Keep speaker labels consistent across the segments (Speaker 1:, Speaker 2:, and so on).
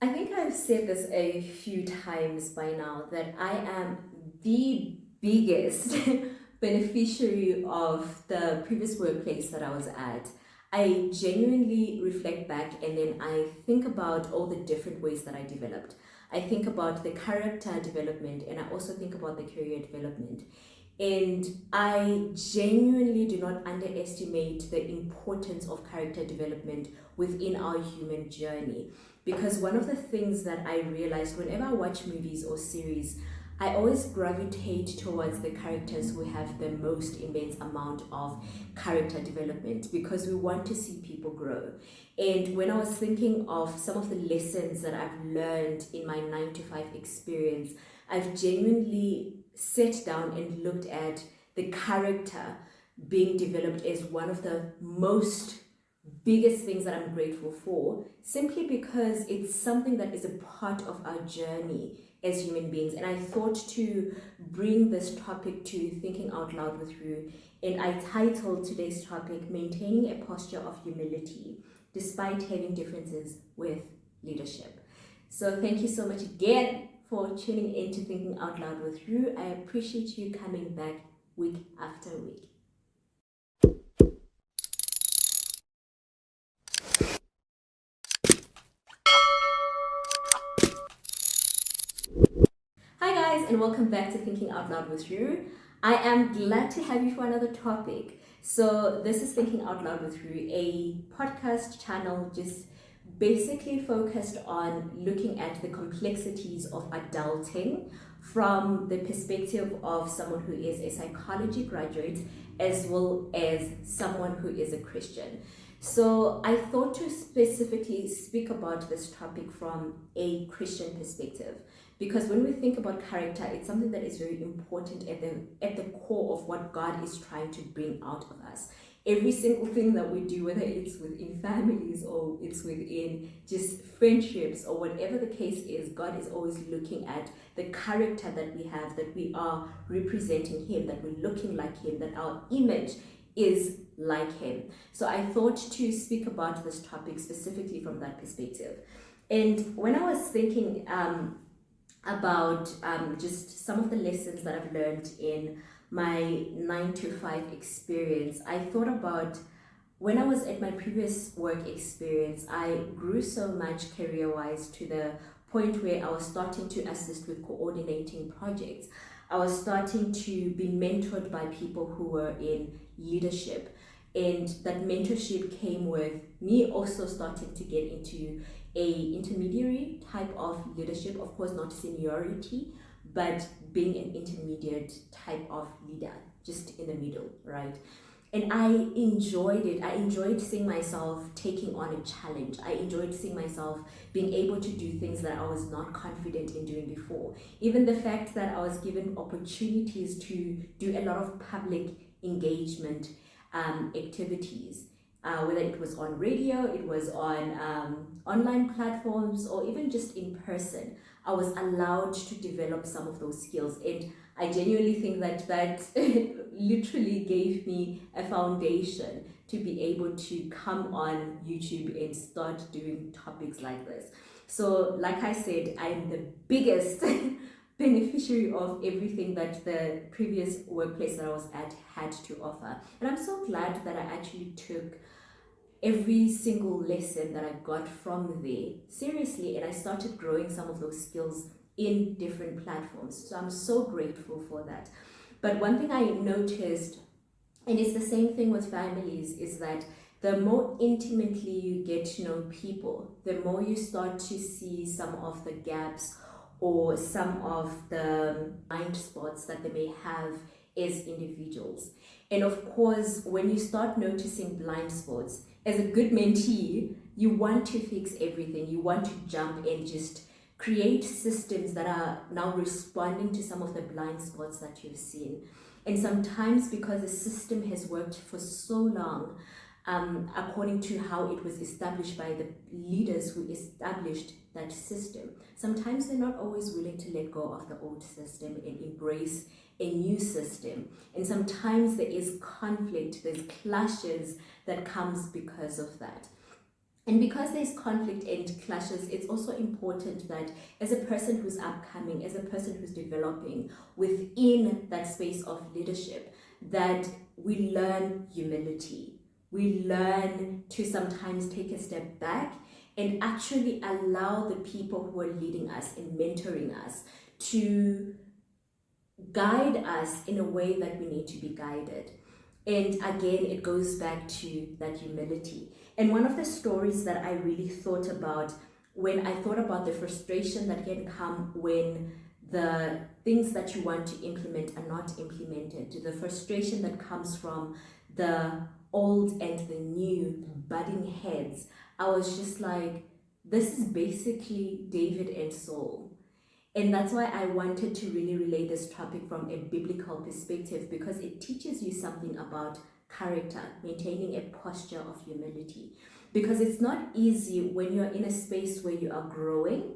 Speaker 1: I think I've said this a few times by now that I am the biggest beneficiary of the previous workplace that I was at. I genuinely reflect back and then I think about all the different ways that I developed. I think about the character development and I also think about the career development. And I genuinely do not underestimate the importance of character development within our human journey. Because one of the things that I realized whenever I watch movies or series, I always gravitate towards the characters who have the most immense amount of character development because we want to see people grow. And when I was thinking of some of the lessons that I've learned in my 9 to 5 experience, I've genuinely sat down and looked at the character being developed as one of the most biggest things that I'm grateful for, simply because it's something that is a part of our journey as human beings. And I thought to bring this topic to thinking out loud with you, and I titled today's topic Maintaining a Posture of Humility Despite Having Differences with Leadership. So thank you so much again for tuning in to Thinking Out Loud with you. I appreciate you coming back week after week. Hi guys, and welcome back to Thinking Out Loud with you. I am glad to have you for another topic. So this is Thinking Out Loud with you, a podcast channel just basically focused on looking at the complexities of adulting from the perspective of someone who is a psychology graduate as well as someone who is a Christian. So I thought to specifically speak about this topic from a Christian perspective, because when we think about character, it's something that is very important at the core of what God is trying to bring out of us. Every single thing that we do, whether it's within families or it's within just friendships or whatever the case is, God is always looking at the character that we have, that we are representing Him, that we're looking like Him, that our image is like Him. So I thought to speak about this topic specifically from that perspective. And when I was thinking about just some of the lessons that I've learned in my 9 to 5 experience, I thought about when I was at my previous work experience. I grew so much career-wise to the point where I was starting to assist with coordinating projects. I was starting to be mentored by people who were in leadership, and that mentorship came with me also starting to get into a intermediary type of leadership, of course not seniority, but being an intermediate type of leader, just in the middle, right? And I enjoyed it. I enjoyed seeing myself taking on a challenge. I enjoyed seeing myself being able to do things that I was not confident in doing before. Even the fact that I was given opportunities to do a lot of public engagement activities, whether it was on radio, it was on online platforms, or even just in person. I was allowed to develop some of those skills, and I genuinely think that literally gave me a foundation to be able to come on YouTube and start doing topics like this. So like I said, I'm the biggest beneficiary of everything that the previous workplace that I was at had to offer. And I'm so glad that I actually took every single lesson that I got from there seriously, and I started growing some of those skills in different platforms. So I'm so grateful for that. But one thing I noticed, and it's the same thing with families, is that the more intimately you get to know people, the more you start to see some of the gaps or some of the blind spots that they may have as individuals. And of course, when you start noticing blind spots, as a good mentee, you want to fix everything. You want to jump and just create systems that are now responding to some of the blind spots that you've seen. And sometimes because the system has worked for so long, according to how it was established by the leaders who established that system, sometimes they're not always willing to let go of the old system and embrace a new system. And sometimes there is conflict, there's clashes that comes because of that. And because there's conflict and clashes, it's also important that as a person who's upcoming, as a person who's developing within that space of leadership, that we learn humility. We learn to sometimes take a step back and actually allow the people who are leading us and mentoring us to guide us in a way that we need to be guided. And again, it goes back to that humility. And one of the stories that I really thought about when I thought about the frustration that can come when the things that you want to implement are not implemented, the frustration that comes from the old and the new budding heads, I was just like, this is basically David and Saul. And that's why I wanted to really relay this topic from a biblical perspective, because it teaches you something about character, maintaining a posture of humility. Because it's not easy when you're in a space where you are growing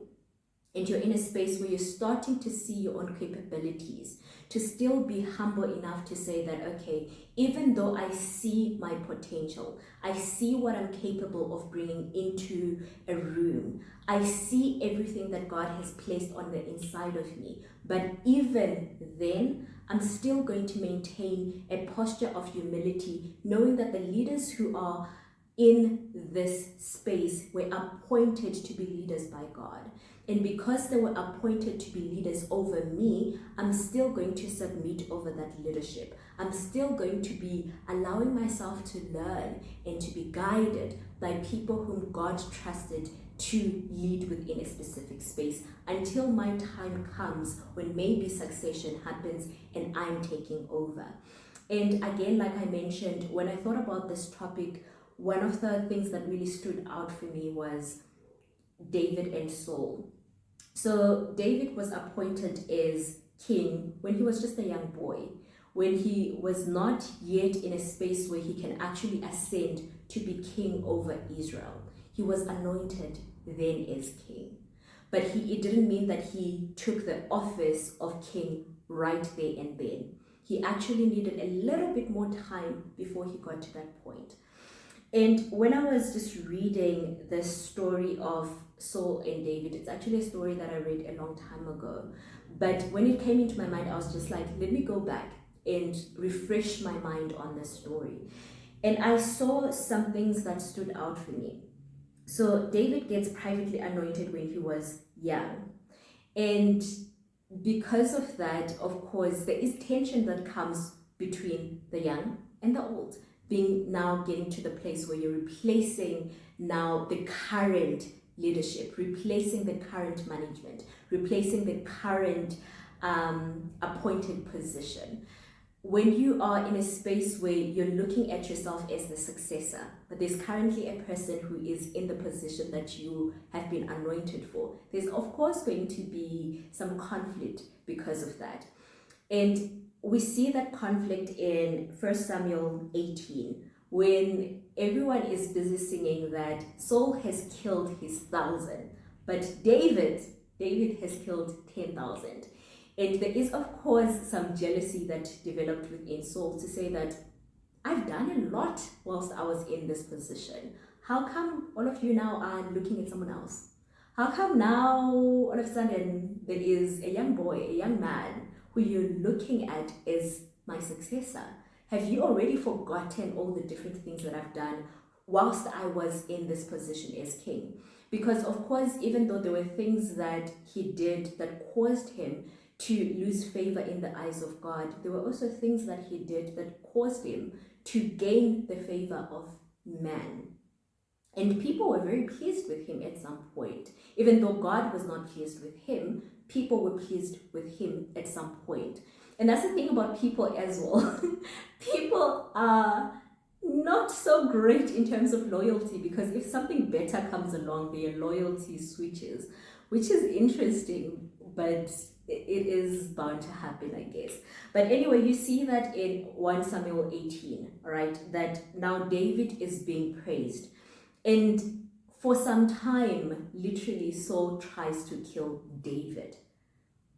Speaker 1: and you're in a space where you're starting to see your own capabilities, to still be humble enough to say that, okay, even though I see my potential, I see what I'm capable of bringing into a room, I see everything that God has placed on the inside of me, but even then, I'm still going to maintain a posture of humility, knowing that the leaders who are in this space were appointed to be leaders by God. And because they were appointed to be leaders over me, I'm still going to submit over that leadership. I'm still going to be allowing myself to learn and to be guided by people whom God trusted to lead within a specific space until my time comes when maybe succession happens and I'm taking over. And again, like I mentioned, when I thought about this topic, one of the things that really stood out for me was David and Saul. So David was appointed as king when he was just a young boy, when he was not yet in a space where he can actually ascend to be king over Israel. He was anointed then as king. But it didn't mean that he took the office of king right there and then. He actually needed a little bit more time before he got to that point. And when I was just reading the story of Saul and David, it's actually a story that I read a long time ago. But when it came into my mind, I was just like, let me go back and refresh my mind on this story. And I saw some things that stood out for me. So David gets privately anointed when he was young. And because of that, of course, there is tension that comes between the young and the old. Being now getting to the place where you're replacing now the current leadership, replacing the current management, replacing the current appointed position. When you are in a space where you're looking at yourself as the successor, but there's currently a person who is in the position that you have been anointed for, there's of course going to be some conflict because of that. And we see that conflict in 1 Samuel 18, when everyone is busy singing that Saul has killed his 1,000, but David has killed 10,000. And there is, of course, some jealousy that developed within Saul to say that I've done a lot whilst I was in this position. How come all of you now are looking at someone else? How come now all of a sudden there is a young boy, a young man who you're looking at as my successor? Have you already forgotten all the different things that I've done whilst I was in this position as king? Because of course, even though there were things that he did that caused him to lose favor in the eyes of God, there were also things that he did that caused him to gain the favor of man. And people were very pleased with him at some point. Even though God was not pleased with him, people were pleased with him at some point. And that's the thing about people as well. People are not so great in terms of loyalty, because if something better comes along, their loyalty switches, which is interesting, but it is bound to happen, I guess. But anyway, you see that in 1 Samuel 18, right? That now David is being praised. And for some time, literally, Saul tries to kill David.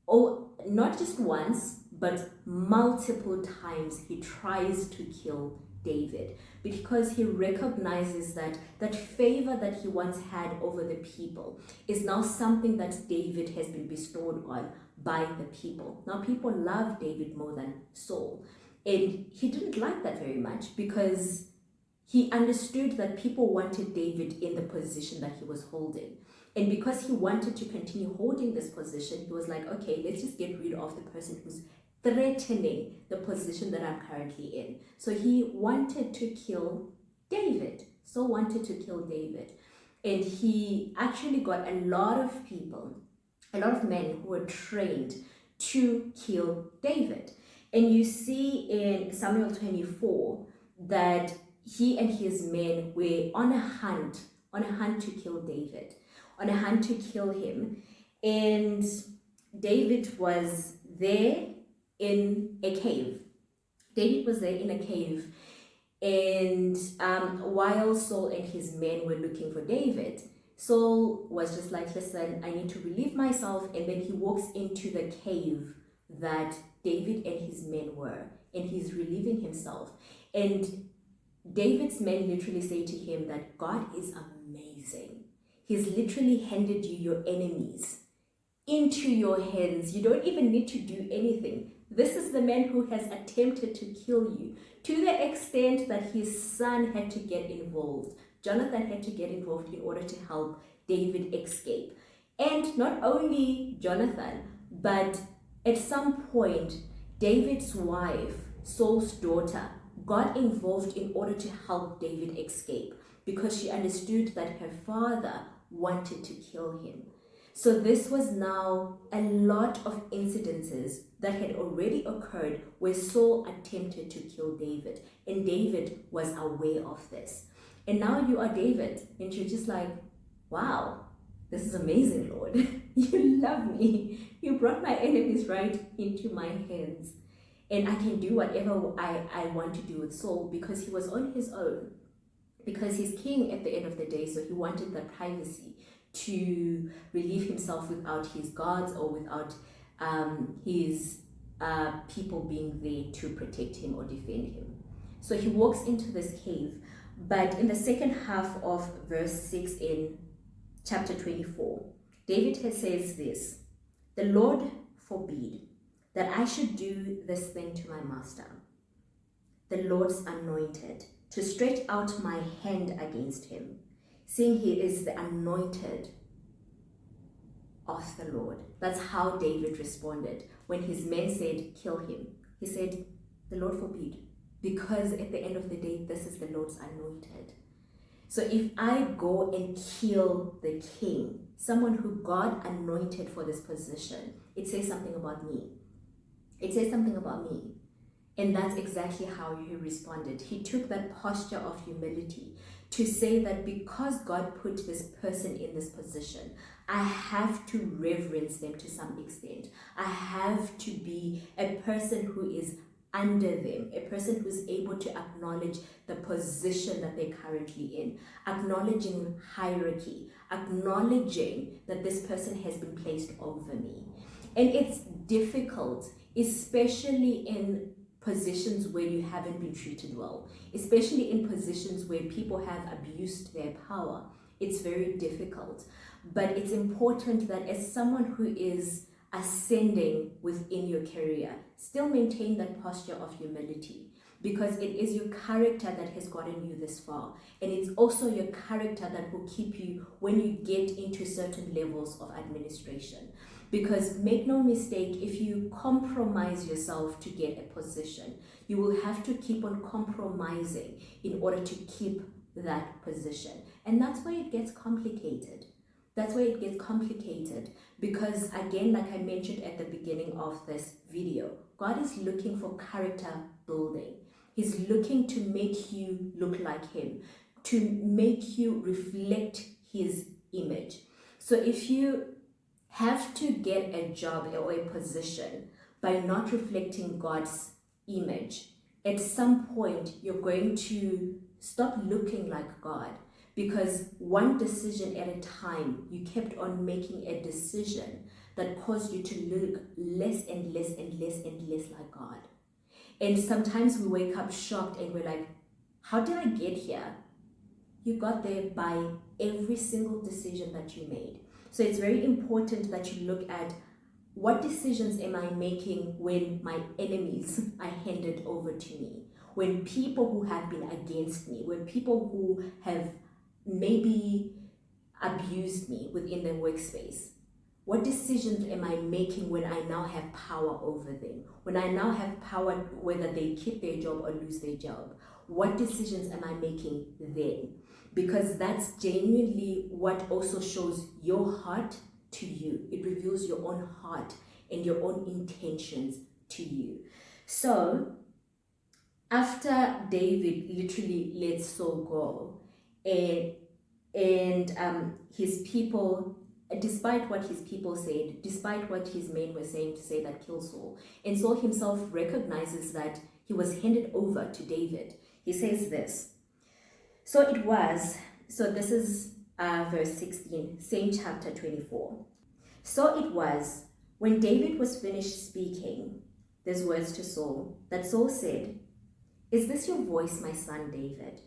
Speaker 1: Oh, not just once, but multiple times he tries to kill David, because he recognizes that that favor that he once had over the people is now something that David has been bestowed on by the people. Now people love David more than Saul, and he didn't like that very much, because he understood that people wanted David in the position that he was holding. And because he wanted to continue holding this position, he was like, okay, let's just get rid of the person who's threatening the position that I'm currently in. So he wanted to kill David. So wanted to kill David. And he actually got a lot of people, a lot of men who were trained to kill David. And you see in Samuel 24 that he and his men were on a hunt to kill David, on a hunt to kill him. And David was there in a cave. David was there in a cave. And while Saul and his men were looking for David, Saul was just like, listen, I need to relieve myself. And then he walks into the cave that David and his men were, and he's relieving himself. And David's men literally say to him that God is amazing. He's literally handed you your enemies into your hands. You don't even need to do anything. This is the man who has attempted to kill you, to the extent that his son had to get involved. Jonathan had to get involved in order to help David escape. And not only Jonathan, but at some point, David's wife, Saul's daughter, got involved in order to help David escape, because she understood that her father wanted to kill him. So this was now a lot of incidences that had already occurred where Saul attempted to kill David, and David was aware of this. And now you are David, and you're just like, wow, this is amazing, Lord. You love me. You brought my enemies right into my hands. And I can do whatever I want to do with Saul, because he was on his own, because he's king at the end of the day. So he wanted the privacy to relieve himself without his guards or without his people being there to protect him or defend him. So he walks into this cave. But in the second half of verse 6 in chapter 24, David says this: the Lord forbid that I should do this thing to my master, the Lord's anointed, to stretch out my hand against him, seeing he is the anointed of the Lord. That's how David responded when his men said, kill him. He said, the Lord forbid, because at the end of the day, this is the Lord's anointed. So if I go and kill the king, someone who God anointed for this position, it says something about me. It says something about me. And that's exactly how he responded. He took that posture of humility to say that because God put this person in this position, I have to reverence them to some extent. I have to be a person who is under them, a person who's able to acknowledge the position that they're currently in, acknowledging hierarchy, acknowledging that this person has been placed over me. And it's difficult, especially in positions where you haven't been treated well, especially in positions where people have abused their power. It's very difficult. But it's important that as someone who is ascending within your career, still maintain that posture of humility, because it is your character that has gotten you this far, and it's also your character that will keep you when you get into certain levels of administration. Because make no mistake, if you compromise yourself to get a position, you will have to keep on compromising in order to keep that position. And that's where it gets complicated. That's where it gets complicated, because again, like I mentioned at the beginning of this video, God is looking for character building. He's looking to make you look like him, to make you reflect his image. So if you have to get a job or a position by not reflecting God's image, at some point you're going to stop looking like God. Because one decision at a time, you kept on making a decision that caused you to look less and less and less and less like God. And sometimes we wake up shocked and we're like, How did I get here? You got there by every single decision that you made. So it's very important that you look at what decisions am I making when my enemies are handed over to me, when people who have been against me, when people who have maybe abused me within their workspace. What decisions am I making when I now have power over them? When I now have power whether they keep their job or lose their job? What decisions am I making then? Because that's genuinely what also shows your heart to you. It reveals your own heart and your own intentions to you. So after David literally let Saul go, and his people, despite what his people said, despite what his men were saying to say that kill Saul, and Saul himself recognizes that he was handed over to David. He says this. So this is verse 16, same chapter 24. So it was, when David was finished speaking these words to Saul, that Saul said, "Is this your voice, my son David?"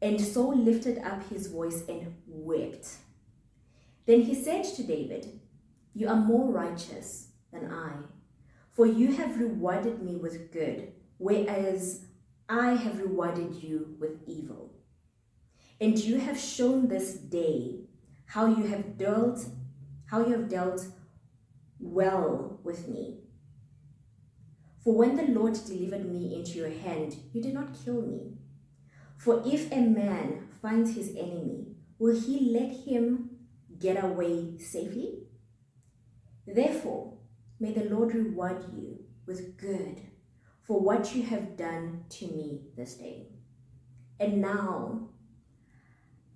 Speaker 1: And Saul lifted up his voice and wept. Then he said to David, "You are more righteous than I, for you have rewarded me with good, whereas I have rewarded you with evil. And you have shown this day how you have dealt well with me. For when the Lord delivered me into your hand, you did not kill me. For if a man finds his enemy, will he let him get away safely? Therefore, may the Lord reward you with good for what you have done to me this day. And now,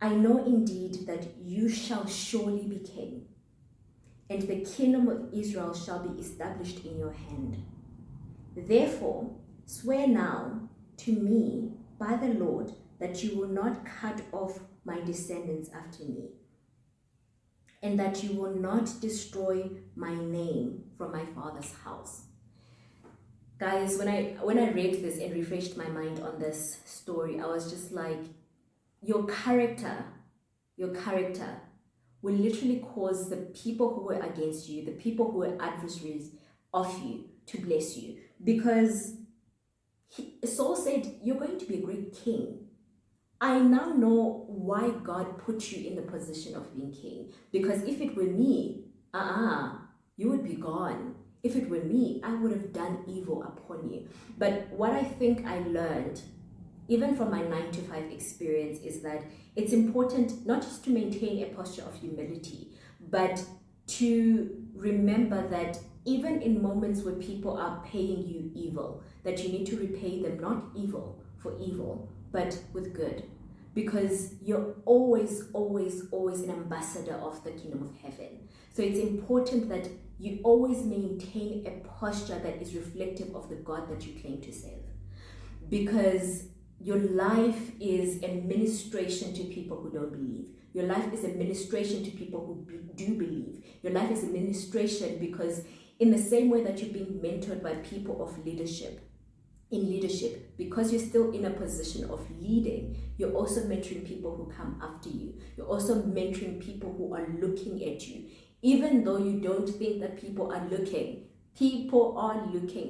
Speaker 1: I know indeed that you shall surely be king, and the kingdom of Israel shall be established in your hand. Therefore, swear now to me by the Lord that you will not cut off my descendants after me, and that you will not destroy my name from my father's house." Guys, when I read this and refreshed my mind on this story, I was just like, your character will literally cause the people who were against you, the people who were adversaries of you, to bless you. Because Saul said, "You're going to be a great king." I now know why God put you in the position of being king. Because if it were me, you would be gone. If it were me, I would have done evil upon you. But what I think I learned, even from my 9-to-5 experience, is that it's important not just to maintain a posture of humility, but to remember that even in moments where people are paying you evil, that you need to repay them not evil for evil, but with good. Because you're always an ambassador of the kingdom of heaven. So it's important that you always maintain a posture that is reflective of the God that you claim to serve. Because your life is a ministration to people who don't believe. Your life is a ministration to people who do believe. Your life is a ministration because in the same way that you're being mentored by people of leadership, because you're still in a position of leading, you're also mentoring people who come after you. You're also mentoring people who are looking at you. Even though you don't think that people are looking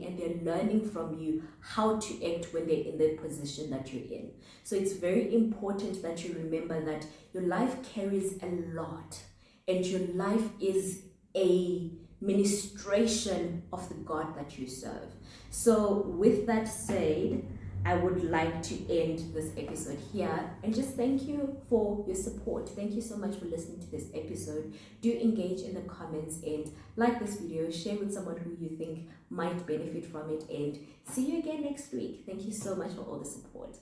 Speaker 1: and they're learning from you how to act when they're in the position that you're in. So it's very important that you remember that your life carries a lot, and your life is a ministration of the God that you serve. So with that said, I would like to end this episode here and just thank you for your support. Thank you so much for listening to this episode. Do engage in the comments and like this video, share with someone who you think might benefit from it, and see you again next week. Thank you so much for all the support.